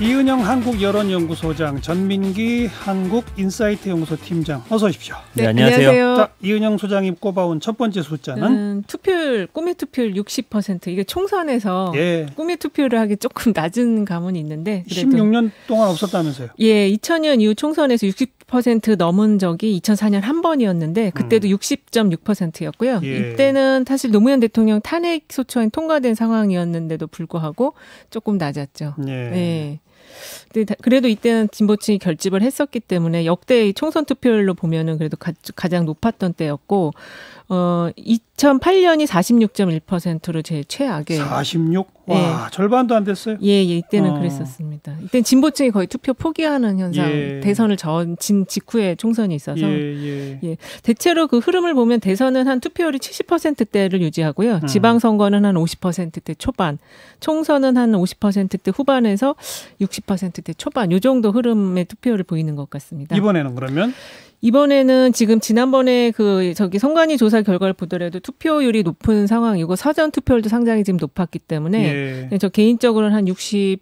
이은영 한국여론연구소장, 전민기 한국인사이트 연구소 팀장, 어서 오십시오. 네, 안녕하세요. 자, 이은영 소장이 꼽아온 첫 번째 숫자는 투표율, 꿈의 투표율 60%. 이게 총선에서 꿈의 투표를 하기 조금 낮은 감은 있는데 그래도 16년 동안 없었다면서요? 예, 2000년 이후 총선에서 60% 넘은 적이 2004년 한 번이었는데 그때도 60.6%였고요. 이때는 사실 노무현 대통령 탄핵 소추안이 통과된 상황이었는데도 불구하고 조금 낮았죠. 네. 근데 그래도 이때는 진보층이 결집을 했었기 때문에 역대 총선 투표율로 보면은 그래도 가장 높았던 때였고, 2008년이 46.1%로 제일 최악의. 46? 와, 절반도 안 됐어요? 예, 이때는 그랬었습니다. 이때는 진보층이 거의 투표 포기하는 현상, 대선을 진 직후에 총선이 있어서. 대체로 그 흐름을 보면 대선은 한 투표율이 70%대를 유지하고요. 지방선거는 한 50%대 초반, 총선은 한 50%대 후반에서 60%대 초반, 요 정도 흐름의 투표율을 보이는 것 같습니다. 이번에는 그러면? 이번에는 지금 지난번에 선관위 조사 결과를 보더라도 투표율이 높은 상황이고 사전 투표율도 상당히 지금 높았기 때문에 저 개인적으로는 한 60%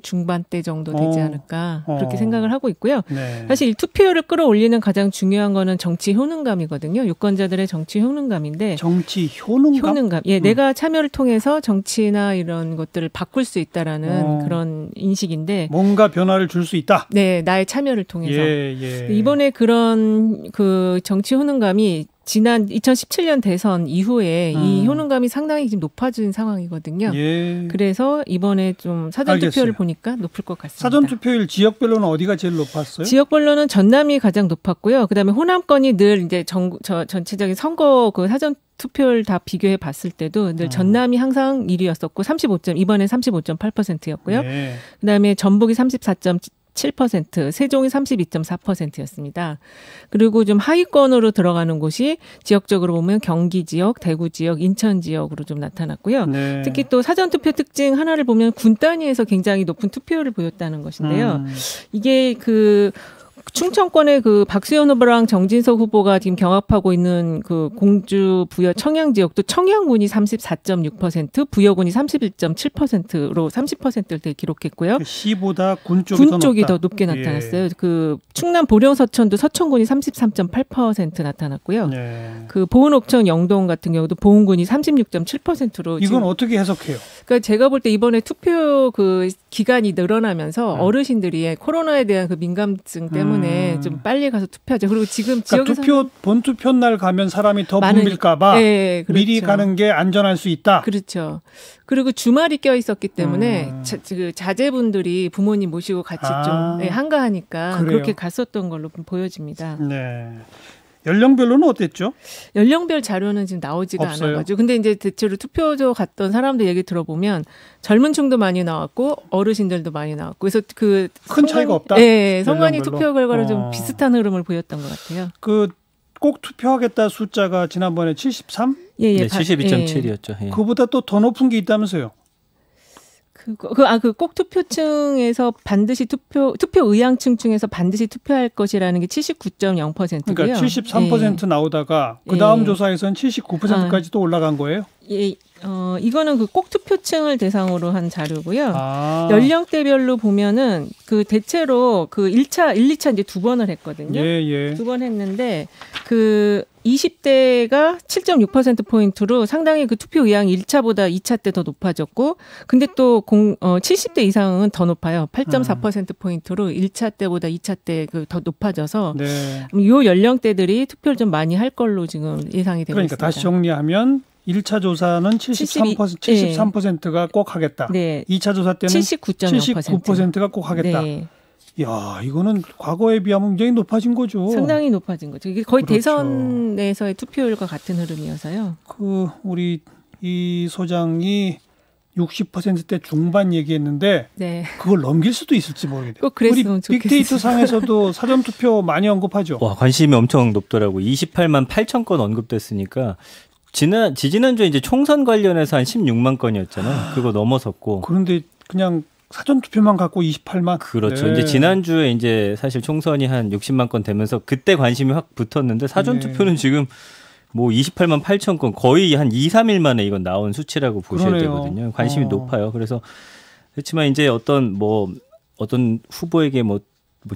중반대 정도 되지 않을까 그렇게 생각을 하고 있고요. 사실 이 투표율을 끌어올리는 가장 중요한 거는 정치 효능감이거든요. 유권자들의 정치 효능감인데. 정치 효능감? 효능감. 예, 내가 참여를 통해서 정치나 이런 것들을 바꿀 수 있다라는 그런 인식인데. 뭔가 변화를 줄 수 있다. 네, 나의 참여를 통해서. 이번에 그런 그 정치 효능감이 지난 2017년 대선 이후에 이 효능감이 상당히 지금 높아진 상황이거든요. 그래서 이번에 좀 사전투표를 보니까 높을 것 같습니다. 사전투표율 지역별로는 어디가 제일 높았어요? 지역별로는 전남이 가장 높았고요. 그다음에 호남권이 늘 이제 전체적인 선거 그 사전 투표를 다 비교해 봤을 때도 늘 전남이 항상 1위였었고 이번에 35.8%였고요. 그다음에 전북이 34.7%, 세종이 32.4%였습니다. 그리고 좀 하위권으로 들어가는 곳이 지역적으로 보면 경기 지역, 대구 지역, 인천 지역으로 좀 나타났고요. 특히 또 사전투표 특징 하나를 보면 군 단위에서 굉장히 높은 투표율을 보였다는 것인데요. 이게 충청권의 그 박수현 후보랑 정진석 후보가 지금 경합하고 있는 그 공주 부여 청양 지역도 청양군이 34.6%, 부여군이 31.7%로 30%를 기록했고요. 시보다 군 쪽이 더 높게 나타났어요. 그 충남 보령 서천도 서천군이 33.8% 나타났고요. 그 보은 옥천 영동 같은 경우도 보은군이 36.7%로 이건 어떻게 해석해요? 그러니까 제가 볼 때 이번에 투표 그 기간이 늘어나면서 어르신들이 코로나에 대한 그 민감증 때문에 좀 빨리 가서 투표하죠. 그리고 지금 지역에서 본투표 날 가면 사람이 더 붐빌까 봐 그렇죠. 미리 가는 게 안전할 수 있다. 그렇죠. 그리고 주말이 껴있었기 때문에 자제분들이 부모님 모시고 같이 좀 한가하니까 그렇게 갔었던 걸로 보여집니다. 연령별로는 어땠죠? 연령별 자료는 지금 나오지가 않아가지고. 근데 이제 대체로 투표소 갔던 사람들 얘기 들어보면 젊은 층도 많이 나왔고 어르신들도 많이 나왔고. 그래서 큰 차이가 없다? 네. 선관위 투표 결과로 좀 비슷한 흐름을 보였던 것 같아요. 꼭 투표하겠다 숫자가 지난번에 73? 네, 72.7이었죠. 그보다 또 더 높은 게 있다면서요? 꼭 투표층에서 반드시 투표 의향층 중에서 반드시 투표할 것이라는 게 79.0%고요. 그러니까 73% 나오다가 그 다음 조사에서는 79%까지 또 올라간 거예요? 이거는 꼭 투표층을 대상으로 한 자료고요. 연령대별로 보면은 대체로 1차, 2차 이제 두 번을 했거든요. 두 번 했는데 20대가 7.6%포인트로 상당히 투표 의향이 1차보다 2차 때 더 높아졌고, 근데 또 70대 이상은 더 높아요. 8.4%포인트로 1차 때보다 2차 때 더 높아져서 이 연령대들이 투표를 좀 많이 할 걸로 지금 예상이 되고 있습니다. 그러니까 다시 정리하면 1차 조사는 73%가 꼭 하겠다. 2차 조사 때는 79%가 꼭 하겠다. 야, 이거는 과거에 비하면 굉장히 높아진 거죠. 상당히 높아진 거죠. 이게 거의 대선에서의 투표율과 같은 흐름이어서요. 우리 이 소장이 60%대 중반 얘기했는데 그걸 넘길 수도 있을지 모르겠네요. 꼭 그랬으면 좋겠어요. 우리 빅데이터 상에서도 사전투표 많이 언급하죠. 와, 관심이 엄청 높더라고요. 28만 8천 건 언급됐으니까 지지난주에 이제 총선 관련해서 한 16만 건이었잖아요. 그거 넘어섰고. 그런데 그냥 사전투표만 갖고 28만? 그렇죠. 이제 지난주에 이제 사실 총선이 한 60만 건 되면서 그때 관심이 확 붙었는데 사전투표는 지금 뭐 28만 8천 건 거의 한 2, 3일 만에 이건 나온 수치라고 보셔야 되거든요. 관심이 높아요. 그래서 그렇지만 이제 어떤 어떤 후보에게 뭐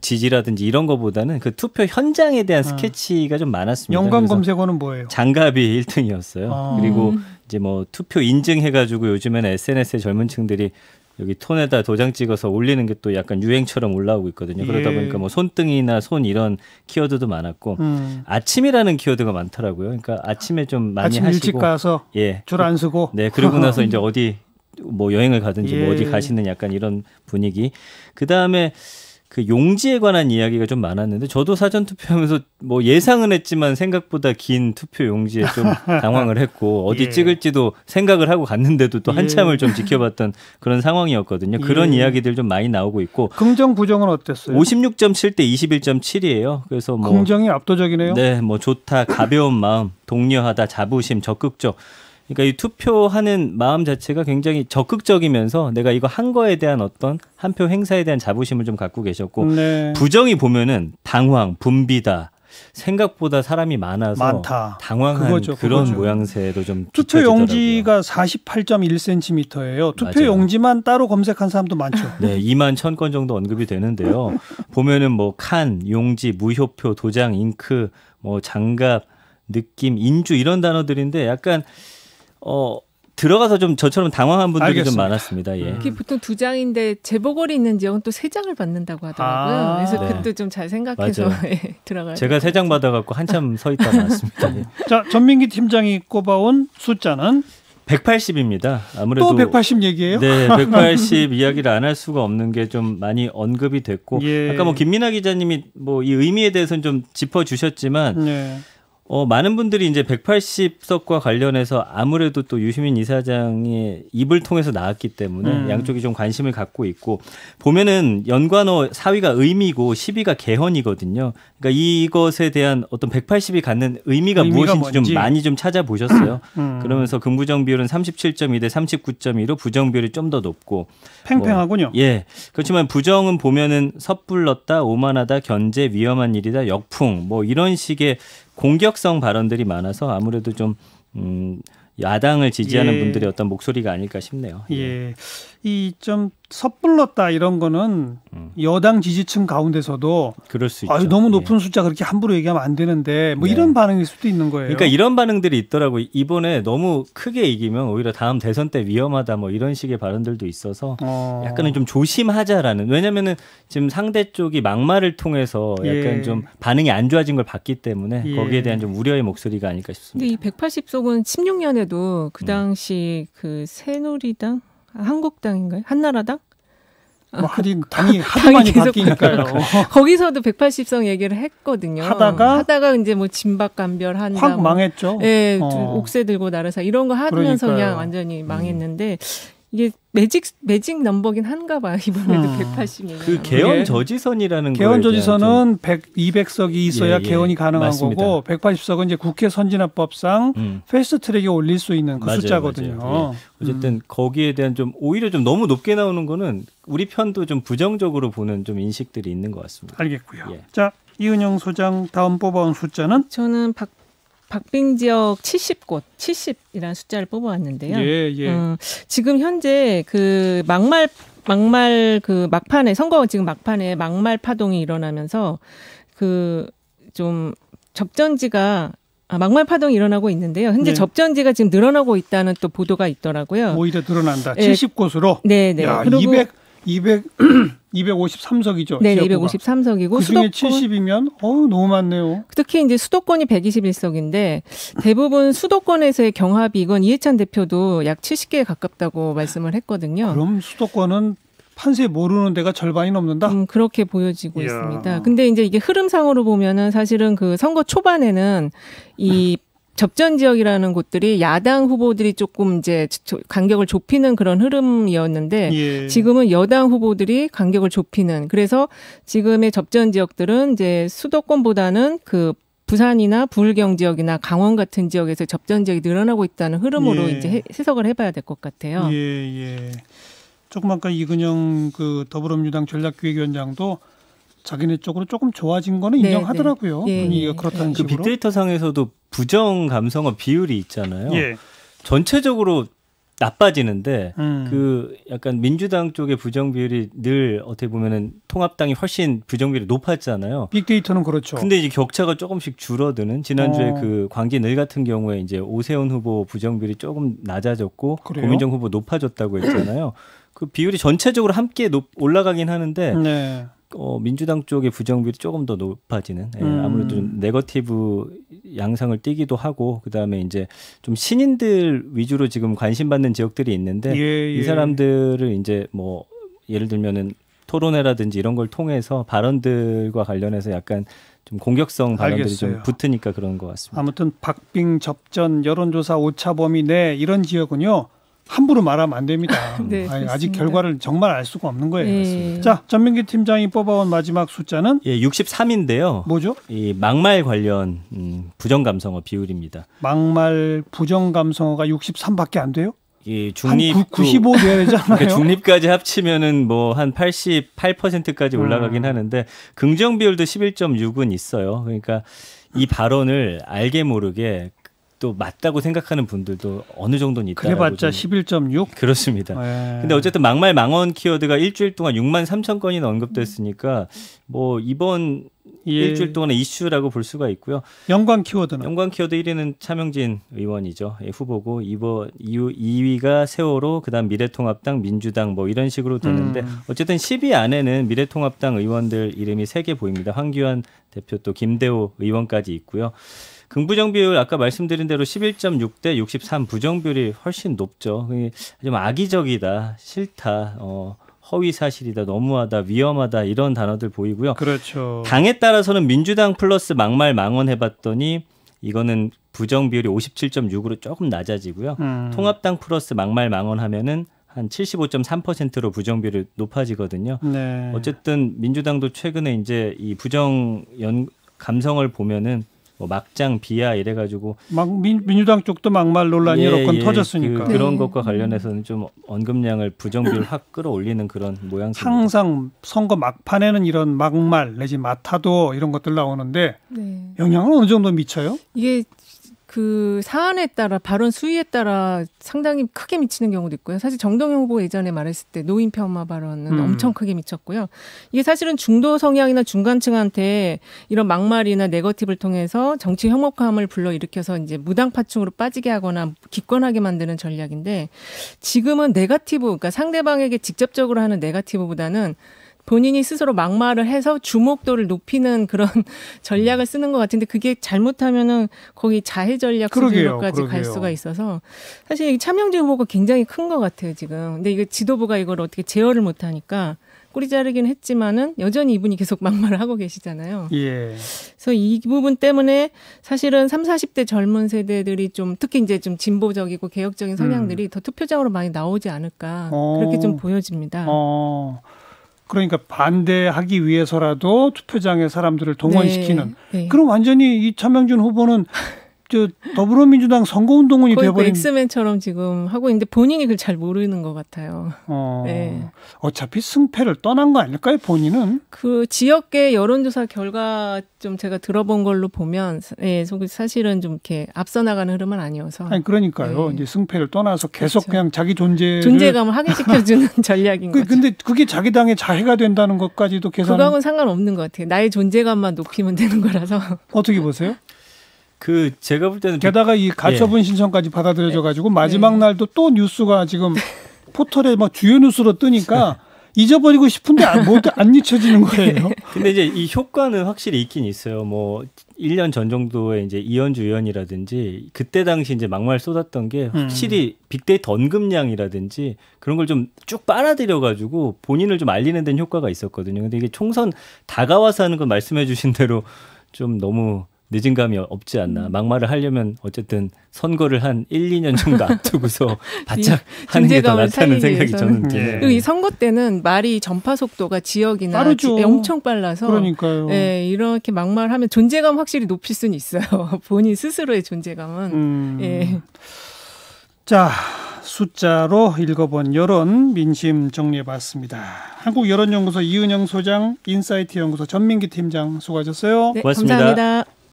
지지라든지 이런 거보다는 그 투표 현장에 대한 스케치가 좀 많았습니다. 연관 검색어는 뭐예요? 장갑이 1등이었어요. 그리고 이제 뭐 투표 인증해가지고 요즘에는 SNS에 젊은 층들이 여기 톤에다 도장 찍어서 올리는 게 또 약간 유행처럼 올라오고 있거든요. 그러다 보니까 뭐 손등이나 손 이런 키워드도 많았고 아침이라는 키워드가 많더라고요. 그러니까 아침에 좀 많이 아침 하시고 일찍 가서 예. 줄 안 서고 네, 그러고 나서 이제 어디 뭐 여행을 가든지 뭐 어디 가시는 약간 이런 분위기. 그다음에 그 용지에 관한 이야기가 좀 많았는데 저도 사전 투표하면서 뭐 예상은 했지만 생각보다 긴 투표 용지에 좀 당황을 했고 어디 찍을지도 생각을 하고 갔는데도 또 한참을 좀 지켜봤던 그런 상황이었거든요. 그런 이야기들 좀 많이 나오고 있고 긍정 부정은 어땠어요? 56.7 대 21.7이에요. 그래서 뭐 긍정이 압도적이네요. 네, 뭐 좋다, 가벼운 마음, 독려하다, 자부심, 적극적. 그러니까 이 투표하는 마음 자체가 굉장히 적극적이면서 내가 이거 한 거에 대한 어떤 한 표 행사에 대한 자부심을 좀 갖고 계셨고 부정이 보면은 당황, 분비다. 생각보다 사람이 많다. 당황한 그거죠. 모양새로 좀 투표 용지가 48.1cm예요. 투표 용지만 따로 검색한 사람도 많죠. 네, 2만 1,000건 정도 언급이 되는데요. 보면은 뭐 칸, 용지, 무효표, 도장, 잉크, 뭐 장갑, 느낌, 인주 이런 단어들인데 약간 들어가서 좀 저처럼 당황한 분들이 알겠습니다. 좀 많았습니다. 예. 이게 보통 2장인데 재보궐이 있는 지역은 또 3장을 받는다고 하더라고요. 그래서 네. 그것도 좀 잘 생각해서 들어가야 제가 3장 받아갖고 한참 서 있다 나왔습니다. 예. 자, 전민기 팀장이 꼽아온 숫자는 180입니다. 아무래도 또 180 얘기예요? 네, 180 이야기를 안 할 수가 없는 게 좀 많이 언급이 됐고 아까 뭐 김민아 기자님이 뭐 이 의미에 대해서는 좀 짚어주셨지만 많은 분들이 이제 180석과 관련해서 아무래도 또 유시민 이사장의 입을 통해서 나왔기 때문에 양쪽이 좀 관심을 갖고 있고 보면은 연관어 4위가 의미고 10위가 개헌이거든요. 그러니까 이것에 대한 어떤 180이 갖는 의미가 무엇인지 뭔지. 좀 많이 좀 찾아보셨어요. 그러면서 긍부정 비율은 37.2 대 39.2로 부정 비율이 좀 더 높고 팽팽하군요. 예. 그렇지만 부정은 보면은 섣불렀다, 오만하다, 견제, 위험한 일이다, 역풍 뭐 이런 식의 공격성 발언들이 많아서 아무래도 좀 야당을 지지하는 분들의 어떤 목소리가 아닐까 싶네요. 예. 이 좀 섣불렀다 이런 거는 여당 지지층 가운데서도 그럴 수 있죠. 너무 높은 숫자 그렇게 함부로 얘기하면 안 되는데 뭐 이런 반응일 수도 있는 거예요. 그러니까 이런 반응들이 있더라고요. 이번에 너무 크게 이기면 오히려 다음 대선 때 위험하다 뭐 이런 식의 발언들도 있어서 약간은 좀 조심하자라는. 왜냐면은 지금 상대 쪽이 막말을 통해서 약간 좀 반응이 안 좋아진 걸 봤기 때문에 거기에 대한 좀 우려의 목소리가 아닐까 싶습니다. 근데 이 180석은 16년에도 그 당시 그 새누리당 한국당인가요? 한나라당? 뭐 하긴 당이 하도 많이 바뀌니까요. 거기서도 180석 얘기를 했거든요. 하다가 이제 뭐 진박감별한다. 확 망했죠. 네, 옥새 들고 나르사 이런 거 하면서 그냥 완전히 망했는데 이게 매직 넘버긴 한가 봐요. 이번에도 180이면. 그 개헌 저지선이라는 거예요. 개헌 저지선은 200석이 있어야 개헌이 가능한 맞습니다. 거고 180석은 이제 국회 선진화법상 패스트트랙에 올릴 수 있는 그 숫자거든요. 맞아요. 어쨌든 거기에 대한 좀 오히려 좀 너무 높게 나오는 거는 우리 편도 좀 부정적으로 보는 좀 인식들이 있는 것 같습니다. 알겠고요. 자, 이은영 소장 다음 뽑아온 숫자는? 저는 박빙 지역 70곳, 70이라는 숫자를 뽑아왔는데요. 지금 현재 그 막말 그 막판에 선거 지금 막판에 막말 파동이 일어나면서 그 좀 접전지가 막말 파동이 일어나고 있는데요. 현재 접전지가 지금 늘어나고 있다는 또 보도가 있더라고요. 오히려 늘어난다. 70곳으로. 네네. 야, 그리고 253석이죠. 네, 253석이고 그중에 70이면 너무 많네요. 특히 이제 수도권이 121석인데 대부분 수도권에서의 경합이 이건 이해찬 대표도 약 70개에 가깝다고 말씀을 했거든요. 그럼 수도권은 판세 모르는 데가 절반이 넘는다? 그렇게 보여지고 있습니다. 근데 이제 이게 흐름상으로 보면은 사실은 그 선거 초반에는 이 접전 지역이라는 곳들이 야당 후보들이 조금 이제 간격을 좁히는 그런 흐름이었는데 지금은 여당 후보들이 간격을 좁히는 그래서 지금의 접전 지역들은 이제 수도권보다는 그 부산이나 부울경 지역이나 강원 같은 지역에서 접전 지역이 늘어나고 있다는 흐름으로 이제 해석을 해봐야 될 것 같아요. 조금 아까 이근영 그 더불어민주당 전략기획위원장도 자기네 쪽으로 조금 좋아진 거는 인정하더라고요. 분위기가 그렇다는 식으로. 그 빅데이터 상에서도 부정 감성어 비율이 있잖아요. 전체적으로 나빠지는데 그 약간 민주당 쪽의 부정 비율이 늘 어떻게 보면은 통합당이 훨씬 부정 비율이 높았잖아요. 빅데이터는 그렇죠. 근데 이제 격차가 조금씩 줄어드는 지난주에 그 광진을 같은 경우에 이제 오세훈 후보 부정 비율이 조금 낮아졌고 그래요? 고민정 후보 높아졌다고 했잖아요. 그 비율이 전체적으로 함께 올라가긴 하는데 네. 민주당 쪽의 부정비율이 조금 더 높아지는 아무래도 좀 네거티브 양상을 띠기도 하고 그다음에 이제 좀 신인들 위주로 지금 관심 받는 지역들이 있는데 이 사람들을 이제 뭐 예를 들면은 토론회라든지 이런 걸 통해서 발언들과 관련해서 약간 좀 공격성 발언들이 알겠어요. 좀 붙으니까 그런 것 같습니다. 아무튼 박빙 접전 여론조사 오차 범위 내 이런 지역은요. 함부로 말하면 안 됩니다. 네, 아직 결과를 정말 알 수가 없는 거예요. 네. 자, 전민기 팀장이 뽑아온 마지막 숫자는 63인데요. 뭐죠? 이 막말 관련 부정감성어 비율입니다. 막말 부정감성어가 63밖에 안 돼요? 이 중립 95 돼야 되잖아요. 그러니까 중립까지 합치면은 뭐 한 88%까지 올라가긴 하는데 긍정 비율도 11.6은 있어요. 그러니까 이 발언을 알게 모르게 또 맞다고 생각하는 분들도 어느 정도는 있다라고. 그래봤자 11.6? 그렇습니다. 근데 어쨌든 막말 망언 키워드가 일주일 동안 6만 3천 건이나 언급됐으니까 뭐 이번 일주일 동안의 이슈라고 볼 수가 있고요. 연관 키워드는? 연관 키워드 1위는 차명진 의원이죠. 후보고 2위가 세월호, 그다음 미래통합당, 민주당 뭐 이런 식으로 되는데 어쨌든 10위 안에는 미래통합당 의원들 이름이 3개 보입니다. 황교안 대표 또 김대호 의원까지 있고요. 긍부정 비율 아까 말씀드린 대로 11.6 대 63 부정 비율이 훨씬 높죠. 좀 악의적이다, 싫다, 허위 사실이다, 너무하다, 위험하다 이런 단어들 보이고요. 그렇죠. 당에 따라서는 민주당 플러스 막말 망언 해봤더니 이거는 부정 비율이 57.6으로 조금 낮아지고요. 통합당 플러스 막말 망언 하면은 한 75.3%로 부정 비율이 높아지거든요. 네. 어쨌든 민주당도 최근에 이제 이 부정 감성을 보면은 뭐 막장 비하 이래가지고 민주당 쪽도 막말 논란이 여러 건 터졌으니까 그런 것과 관련해서는 좀 언급량을 부정비율 확 끌어올리는 그런 모양새입니다. 항상 선거 막판에는 이런 막말 내지 마타도 이런 것들 나오는데 영향은 어느 정도 미쳐요? 이게 그 사안에 따라 발언 수위에 따라 상당히 크게 미치는 경우도 있고요. 사실 정동영 후보 예전에 말했을 때 노인 폄하 발언은 엄청 크게 미쳤고요. 이게 사실은 중도 성향이나 중간층한테 이런 막말이나 네거티브를 통해서 정치 혐오감을 불러일으켜서 이제 무당파충으로 빠지게 하거나 기권하게 만드는 전략인데 지금은 네거티브, 그러니까 상대방에게 직접적으로 하는 네거티브보다는 본인이 스스로 막말을 해서 주목도를 높이는 그런 전략을 쓰는 것 같은데 그게 잘못하면은 거기 자해 전략 수준으로까지 갈 수가 있어서 사실 차명진 후보가 굉장히 큰 것 같아요 지금. 근데 이거 지도부가 이걸 어떻게 제어를 못하니까 꼬리 자르긴 했지만은 여전히 이분이 계속 막말을 하고 계시잖아요. 그래서 이 부분 때문에 사실은 30, 40대 젊은 세대들이 좀 특히 이제 좀 진보적이고 개혁적인 성향들이 더 투표장으로 많이 나오지 않을까 그렇게 좀 보여집니다. 그러니까 반대하기 위해서라도 투표장에 사람들을 동원시키는. 그럼 완전히 이 차명진 후보는 저 더불어민주당 선거운동원이 거의 돼버린. 엑스맨처럼 지금 하고 있는데 본인이 그걸 잘 모르는 것 같아요. 어차피 승패를 떠난 거 아닐까요, 본인은? 그 지역계 여론조사 결과 좀 제가 들어본 걸로 보면, 사실은 좀 이렇게 앞서 나가는 흐름은 아니어서. 아니 그러니까요. 이제 승패를 떠나서 계속 그렇죠. 그냥 자기 존재감을 확인시켜주는 전략인 거죠. 근데 그게 자기 당의 자해가 된다는 것까지도 계산. 그거하고는 상관없는 것 같아요. 나의 존재감만 높이면 되는 거라서. 어떻게 보세요? 제가 볼 때는 게다가 이 가처분 신청까지 받아들여져 가지고 마지막 날도 또 뉴스가 지금 포털에 막 주요 뉴스로 뜨니까 잊어버리고 싶은데 안 잊혀지는 거예요. 근데 이제 이 효과는 확실히 있긴 있어요. 뭐 1년 전 정도에 이제 이현주 의원이라든지 그때 당시 이제 막말 쏟았던 게 확실히 빅데이터 언급량이라든지 그런 걸 좀 쭉 빨아들여 가지고 본인을 좀 알리는 데는 효과가 있었거든요. 근데 이게 총선 다가와서 하는 건 말씀해 주신 대로 좀 너무 늦은 감이 없지 않나. 막말을 하려면 어쨌든 선거를 한 1, 2년 정도 앞두고서 바짝 하는 게 더 낫다는 생각이 저는 드네요. 그리고 이 선거 때는 말이 전파 속도가 지역이나 빠르죠. 엄청 빨라서 그러니까요. 이렇게 막말하면 존재감 확실히 높일 수는 있어요. 본인 스스로의 존재감은. 자, 숫자로 읽어본 여론 민심 정리해봤습니다. 한국여론연구소 이은영 소장, 인사이트 연구소 전민기 팀장 수고하셨어요. 고맙습니다. 감사합니다.